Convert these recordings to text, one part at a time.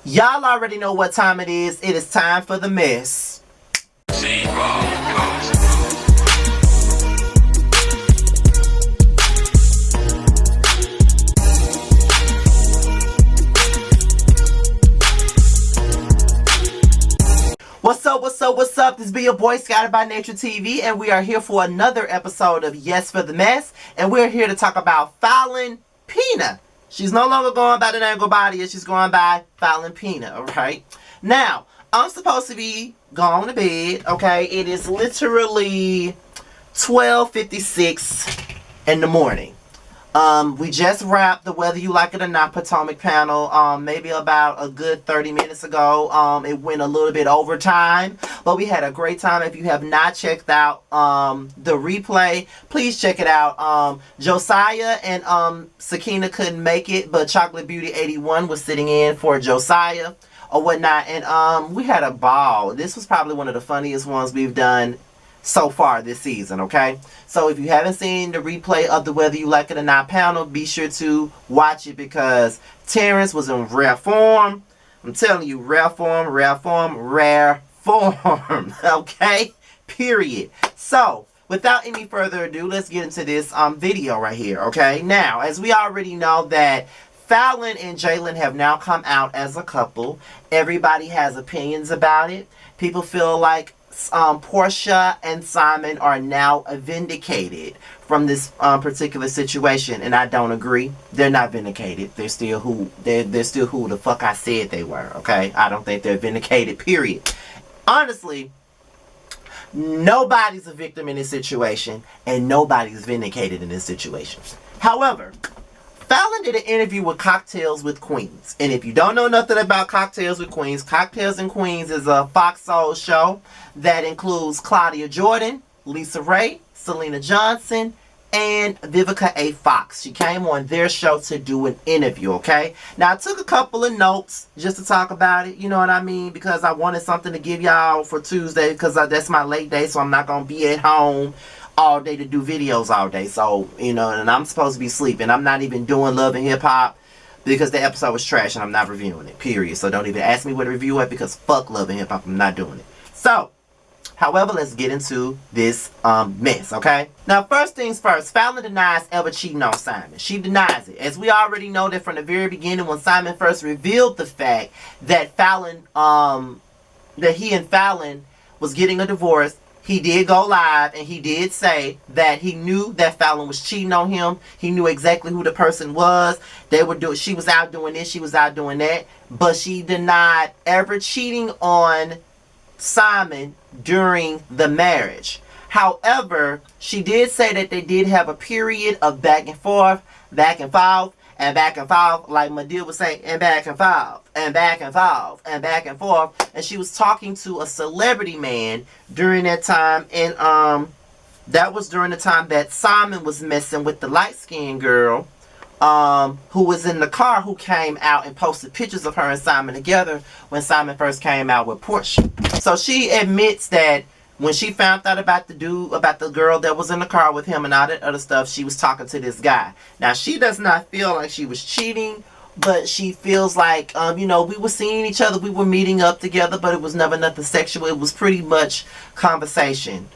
Y'all already know what time it is. It is time for the mess. What's up, what's up, what's up? This be your boy, Scouted by Nature TV, and we are here for another episode of Yes for the Mess, and we're here to talk about Falynn Pina. She's no longer going by the name Gobadia, she's going by Falynn Pina, alright? Now, I'm supposed to be going to bed, okay? It is literally 12:56 in the morning. We just wrapped the Whether You Like It or Not Potomac panel, maybe about a good 30 minutes ago. It went a little bit over time, but we had a great time. If you have not checked out the replay, please check it out. Josiah and Sakina couldn't make it, but Chocolate Beauty 81 was sitting in for Josiah or whatnot, and we had a ball. This was probably one of the funniest ones we've done so far this season, okay? So if you haven't seen the replay of the Whether You Like It or Not panel, be sure to watch it because Terrence was in rare form. I'm telling you, rare form, okay? Period. So, without any further ado, let's get into this video right here, okay? Now, as we already know that Falynn and Jalen have now come out as a couple. Everybody has opinions about it. People feel like Porsha and Simon are now vindicated from this particular situation, and I don't agree. They're not vindicated. They're still who the fuck I said they were. Okay, I don't think they're vindicated. Period. Honestly, nobody's a victim in this situation, and nobody's vindicated in this situation. However, Falynn did an interview with Cocktails with Queens. And if you don't know nothing about Cocktails with Queens, Cocktails and Queens is a Fox Soul show that includes Claudia Jordan, Lisa Ray, Selena Johnson, and Vivica A. Fox. She came on their show to do an interview, okay? Now, I took a couple of notes just to talk about it, you know what I mean? Because I wanted something to give y'all for Tuesday because that's my late day, so I'm not going to be at home all day to do videos all day. So, you know, and I'm supposed to be sleeping. I'm not even doing Love and Hip Hop because the episode was trash and I'm not reviewing it, period. So don't even ask me what to review it because fuck Love and Hip Hop. I'm not doing it. So, however, let's get into this mess, okay? Now, first things first, Falynn denies ever cheating on Simon. She denies it. As we already know that from the very beginning when Simon first revealed the fact that Falynn, that he and Falynn was getting a divorce, he did go live and he did say that he knew that Falynn was cheating on him. He knew exactly who the person was. She was out doing this, she was out doing that. But she denied ever cheating on Simon during the marriage. However, she did say that they did have a period of back and forth, back and forth, and back and forth, like Madea was saying, and back and forth, and back and forth, and back and forth. And she was talking to a celebrity man during that time, and that was during the time that Simon was messing with the light-skinned girl, who was in the car, who came out and posted pictures of her and Simon together when Simon first came out with Porsha. So she admits that when she found out about the girl that was in the car with him and all that other stuff, she was talking to this guy. Now, she does not feel like she was cheating, but she feels like, you know, we were seeing each other, we were meeting up together, but it was never nothing sexual. It was pretty much conversation.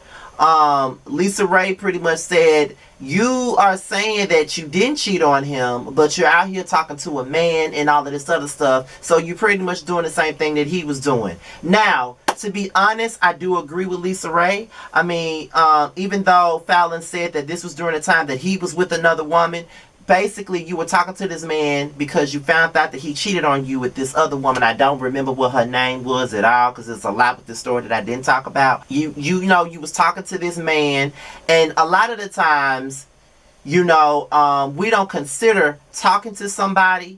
Lisa Ray pretty much said, you are saying that you didn't cheat on him, but you're out here talking to a man and all of this other stuff, so you're pretty much doing the same thing that he was doing. Now, to be honest, I do agree with Lisa Ray. I mean, even though Falynn said that this was during the time that he was with another woman, basically you were talking to this man because you found out that he cheated on you with this other woman. I don't remember what her name was at all because there's a lot with this story that I didn't talk about. You know, you was talking to this man, and a lot of the times, you know, we don't consider talking to somebody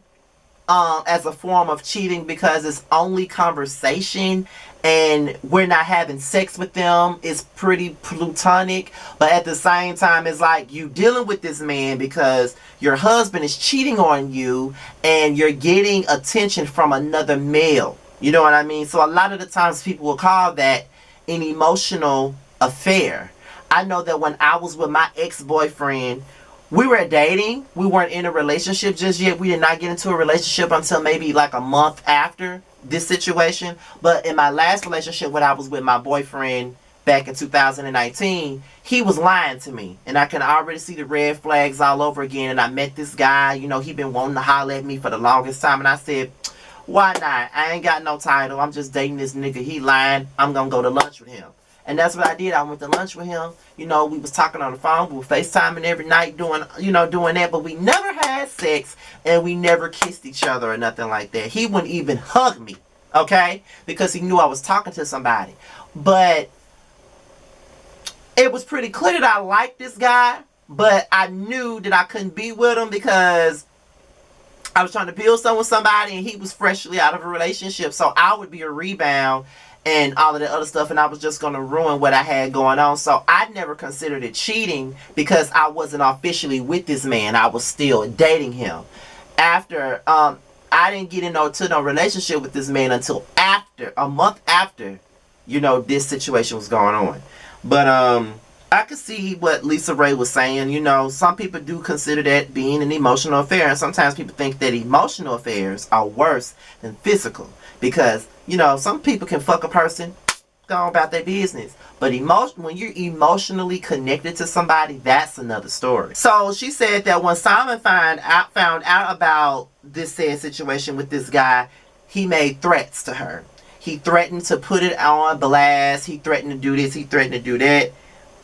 as a form of cheating because it's only conversation and we're not having sex with them. It's pretty platonic, but at the same time, it's like you dealing with this man because your husband is cheating on you and you're getting attention from another male. You know what I mean? So a lot of the times people will call that an emotional affair. I know that when I was with my ex-boyfriend, We were dating. We weren't in a relationship just yet. We did not get into a relationship until maybe like a month after this situation. But in my last relationship, when I was with my boyfriend back in 2019, he was lying to me. And I can already see the red flags all over again. And I met this guy, you know, he been wanting to holler at me for the longest time. And I said, why not? I ain't got no title. I'm just dating this nigga. He lying. I'm going to go to lunch with him. And that's what I did. I went to lunch with him. You know, we was talking on the phone. We were FaceTiming every night doing that. But we never had sex. And we never kissed each other or nothing like that. He wouldn't even hug me. Okay? Because he knew I was talking to somebody. But it was pretty clear that I liked this guy. But I knew that I couldn't be with him because I was trying to build something with somebody. And he was freshly out of a relationship. So I would be a rebound and all of the other stuff, and I was just going to ruin what I had going on. So I never considered it cheating because I wasn't officially with this man. I was still dating him. After, I didn't get into no relationship with this man until after, a month after, you know, this situation was going on. But, I could see what Lisa Ray was saying. You know, some people do consider that being an emotional affair, and sometimes people think that emotional affairs are worse than physical because, you know, some people can fuck a person, go about their business. But when you're emotionally connected to somebody, that's another story. So she said that when Simon found out about this said situation with this guy, he made threats to her. He threatened to put it on blast. He threatened to do this. He threatened to do that.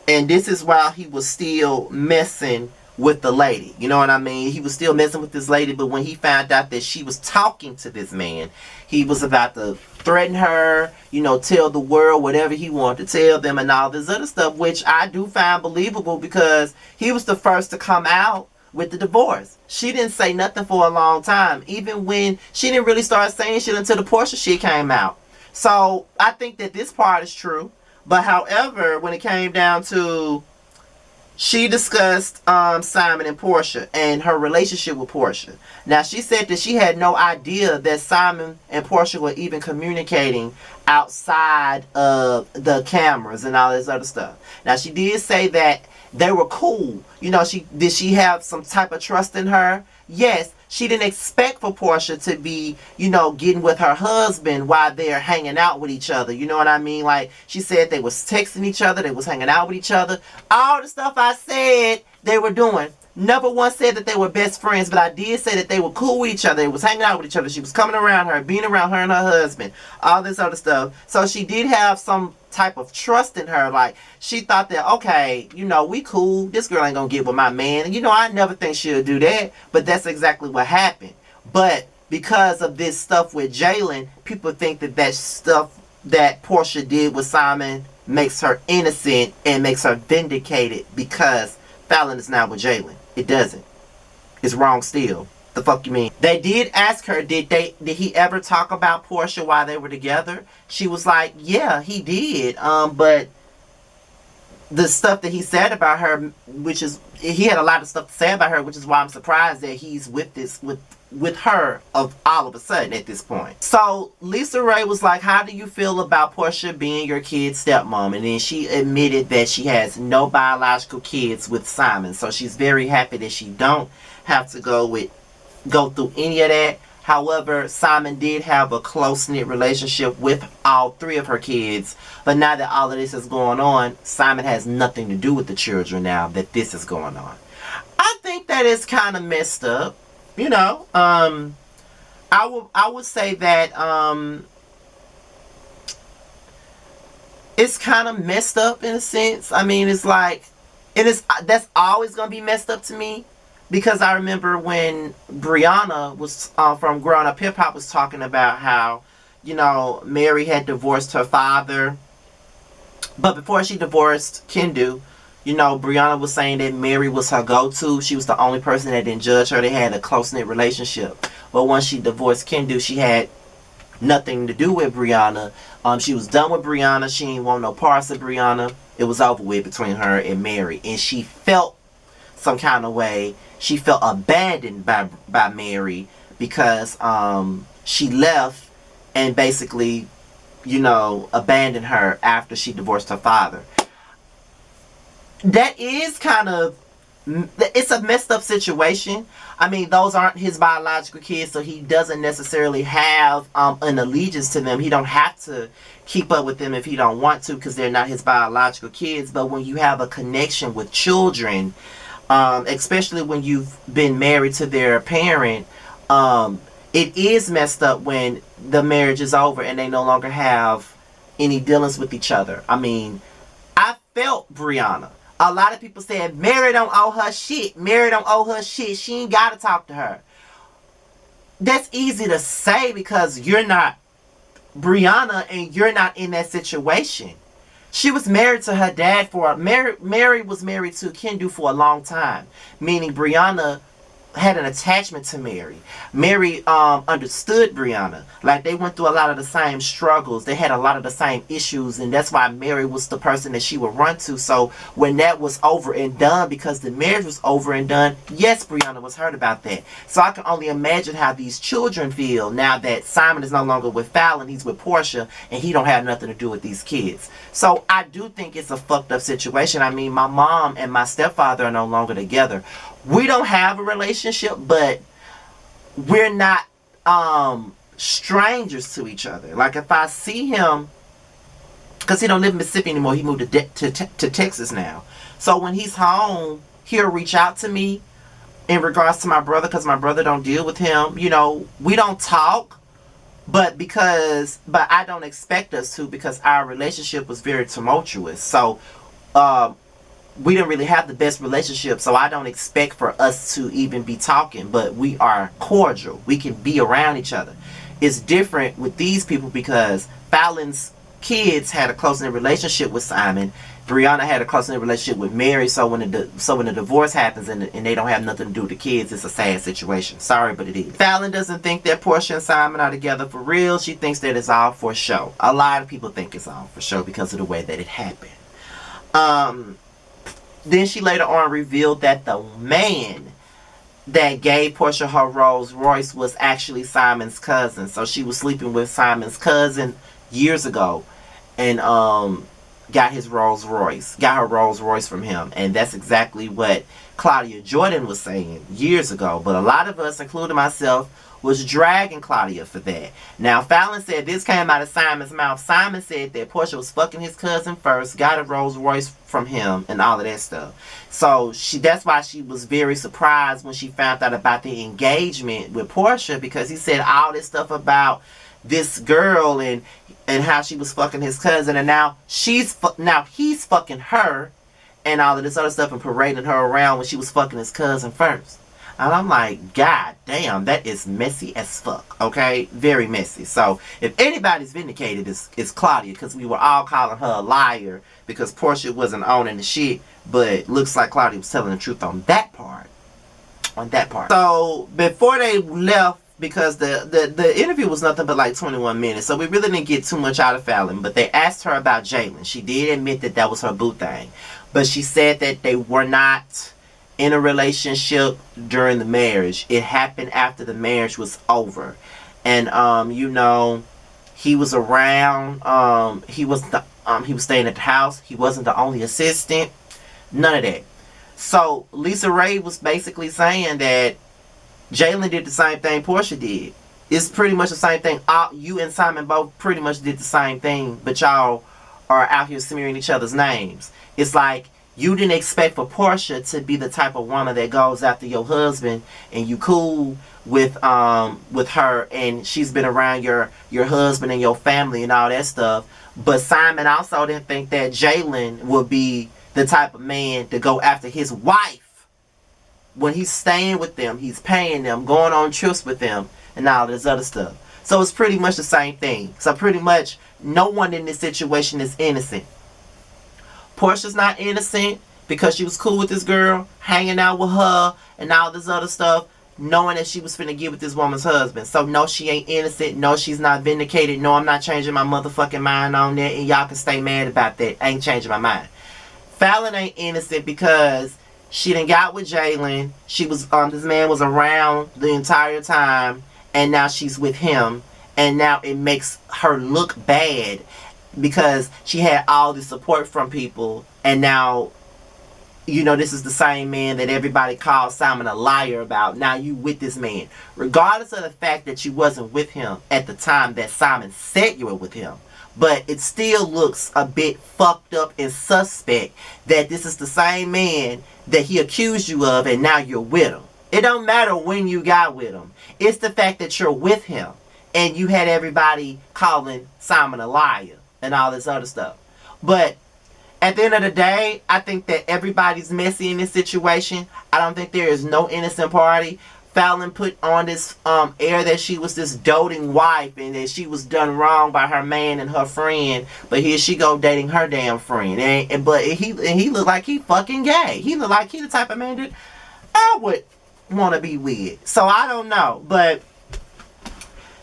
And this is while he was still messing with the lady. You know what I mean? He was still messing with this lady, but when he found out that she was talking to this man, he was about to threaten her, you know, tell the world whatever he wanted to tell them and all this other stuff, which I do find believable because he was the first to come out with the divorce. She didn't say nothing for a long time, even when she didn't really start saying shit until the Porsha shit came out. So I think that this part is true. But however, when it came down to, she discussed Simon and Porsha and her relationship with Porsha. Now, she said that she had no idea that Simon and Porsha were even communicating outside of the cameras and all this other stuff. Now, she did say that they were cool. You know, did she have some type of trust in her? Yes. She didn't expect for Porsha to be, you know, getting with her husband while they're hanging out with each other. You know what I mean? Like, she said they was texting each other. They was hanging out with each other. All the stuff I said they were doing. Never once said that they were best friends, but I did say that they were cool with each other. They was hanging out with each other. She was coming around her, being around her and her husband. All this other stuff. So she did have some type of trust in her. Like, she thought that, okay, you know, we cool. This girl ain't gonna get with my man. And, you know, I never think she'll do that. But that's exactly what happened. But because of this stuff with Jalen, people think that that stuff that Porsha did with Simon makes her innocent and makes her vindicated because Falynn is now with Jalen. It doesn't. It's wrong still. The fuck you mean? They did ask her, did he ever talk about Porsha while they were together? She was like, yeah, he did. But the stuff that he said about her, which is, he had a lot of stuff to say about her, which is why I'm surprised that he's with her of all of a sudden at this point. So Lisa Ray was like, how do you feel about Porsha being your kid's stepmom? And then she admitted that she has no biological kids with Simon. So she's very happy that she don't have to go through any of that. However, Simon did have a close-knit relationship with all three of her kids. But now that all of this is going on, Simon has nothing to do with the children now that this is going on. I think that is kind of messed up. You know, I would say that it's kind of messed up in a sense. I mean, it's like, that's always gonna be messed up to me because I remember when Brianna was from Growing Up Hip Hop was talking about how, you know, Mary had divorced her father, but before she divorced Kendu, you know, Brianna was saying that Mary was her go-to. She was the only person that didn't judge her. They had a close-knit relationship. But once she divorced Kendu, she had nothing to do with Brianna. She was done with Brianna. She didn't want no parts of Brianna. It was over with between her and Mary. And she felt some kind of way. She felt abandoned by Mary because she left and basically, you know, abandoned her after she divorced her father. That is kind of it's a messed up situation. I mean, those aren't his biological kids, so he doesn't necessarily have an allegiance to them. He don't have to keep up with them if he don't want to, because they're not his biological kids. But when you have a connection with children, especially when you've been married to their parent, it is messed up when the marriage is over and they no longer have any dealings with each other. I mean, I felt Brianna. A lot of people said Mary don't owe her shit. Mary don't owe her shit. She ain't got to talk to her. That's easy to say because you're not Brianna and you're not in that situation. She was married to her dad Mary was married to Kendu for a long time. Meaning Brianna had an attachment to Mary. Mary understood Brianna. Like, they went through a lot of the same struggles. They had a lot of the same issues, and that's why Mary was the person that she would run to. So when that was over and done, because the marriage was over and done, yes, Brianna was hurt about that. So I can only imagine how these children feel now that Simon is no longer with Falynn, he's with Porsha, and he don't have nothing to do with these kids. So I do think it's a fucked up situation. I mean, my mom and my stepfather are no longer together. We don't have a relationship, but we're not strangers to each other. Like, if I see him, because he don't live in Mississippi anymore, he moved to Texas now. So when he's home, he'll reach out to me in regards to my brother, because my brother don't deal with him. You know, we don't talk, but I don't expect us to, because our relationship was very tumultuous. So we didn't really have the best relationship, so I don't expect for us to even be talking, but we are cordial. We can be around each other. It's different with these people because Falynn's kids had a close-knit relationship with Simon. Brianna had a close-knit relationship with Mary, so when the divorce happens and they don't have nothing to do with the kids, it's a sad situation. Sorry, but it is. Falynn doesn't think that Porsha and Simon are together for real. She thinks that it's all for show. A lot of people think it's all for show because of the way that it happened. Then she later on revealed that the man that gave Porsha her Rolls Royce was actually Simon's cousin. So she was sleeping with Simon's cousin years ago and got her Rolls Royce from him. And that's exactly what Claudia Jordan was saying years ago. But a lot of us, including myself, was dragging Claudia for that. Now, Falynn said this came out of Simon's mouth. Simon said that Porsha was fucking his cousin first, got a Rolls Royce from him, and all of that stuff. So that's why she was very surprised when she found out about the engagement with Porsha, because he said all this stuff about this girl and how she was fucking his cousin, and now he's fucking her and all of this other stuff and parading her around when she was fucking his cousin first. And I'm like, God damn, that is messy as fuck, okay? Very messy. So, if anybody's vindicated, it's Claudia, because we were all calling her a liar because Porsha wasn't owning the shit, but looks like Claudia was telling the truth on that part. So, before they left, because the interview was nothing but like 21 minutes, so we really didn't get too much out of Falynn, but they asked her about Jalen. She did admit that was her boo thing, but she said that they were not in a relationship during the marriage. It happened after the marriage was over. And he was around, he was staying at the house. He wasn't the only assistant. None of that. So Lisa Ray was basically saying that Jalen did the same thing Porsha did. It's pretty much the same thing. You and Simon both pretty much did the same thing, but y'all are out here smearing each other's names. It's like, you didn't expect for Porsha to be the type of woman that goes after your husband, and you cool with her, and she's been around your husband and your family and all that stuff. But Simon also didn't think that Jalen would be the type of man to go after his wife when he's staying with them, he's paying them, going on trips with them, and all this other stuff. So it's pretty much the same thing. So pretty much no one in this situation is innocent. Porsha's not innocent because she was cool with this girl, hanging out with her and all this other stuff, knowing that she was finna get with this woman's husband. So no, she ain't innocent. No, she's not vindicated. No, I'm not changing my motherfucking mind on that, and y'all can stay mad about that. I ain't changing my mind. Falynn ain't innocent because she done got with Jalen. She was this man was around the entire time, and now she's with him, and now it makes her look bad because she had all the support from people, and now this is the same man that everybody called Simon a liar about. Now you with this man. Regardless of the fact that you wasn't with him at the time that Simon said you were with him. But it still looks a bit fucked up and suspect that this is the same man that he accused you of and now you're with him. It don't matter when you got with him. It's the fact that you're with him and you had everybody calling Simon a liar and all this other stuff. But at the end of the day, I think that everybody's messy in this situation. I don't think there is no innocent party. Falynn put on this air that she was this doting wife and that she was done wrong by her man and her friend, but here she go dating her damn friend. But he looked like he fucking gay. He looked like he the type of man that I would want to be with. So I don't know, but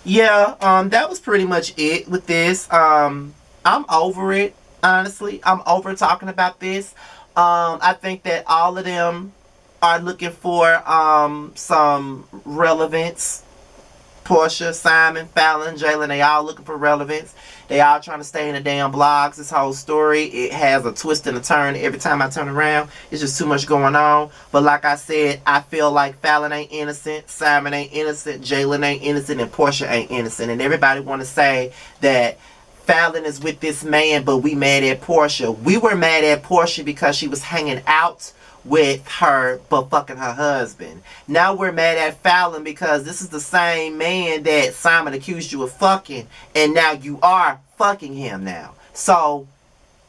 yeah, that was pretty much it with this. I'm over it, honestly. I'm over talking about this. I think that all of them are looking for some relevance. Porsha, Simon, Falynn, Jalen, they all looking for relevance. They all trying to stay in the damn blogs. This whole story, it has a twist and a turn every time I turn around. It's just too much going on. But like I said, I feel like Falynn ain't innocent, Simon ain't innocent, Jalen ain't innocent, and Porsha ain't innocent. And everybody want to say that Falynn is with this man, but we mad at Porsha. We were mad at Porsha because she was hanging out with her but fucking her husband. Now we're mad at Falynn because this is the same man that Simon accused you of fucking, and now you are fucking him now. So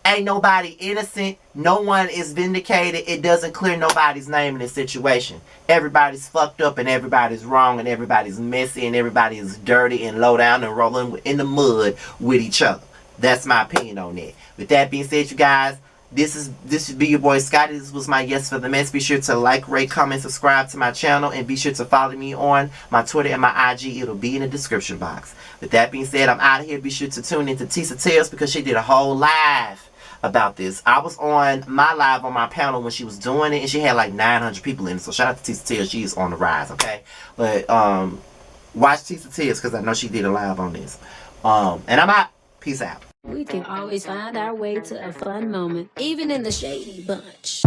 ain't nobody innocent. No one is vindicated. It doesn't clear nobody's name in this situation. Everybody's fucked up and everybody's wrong and everybody's messy and everybody is dirty and low down and rolling in the mud with each other. That's my opinion on that. With that being said, you guys, this should be your boy Scotty. This was my Yes for the Mess. Be sure to like, rate, comment, subscribe to my channel, and be sure to follow me on my Twitter and my IG. It'll be in the description box. With that being said, I'm out of here. Be sure to tune into Tisa Tales because she did a whole live about this. I was on my live on my panel when she was doing it, and she had like 900 people in it. So shout out to Tisa Tales. She is on the rise, okay? But watch Tisa Tales because I know she did a live on this. And I'm out. Peace out. We can always find our way to a fun moment, even in the shady bunch.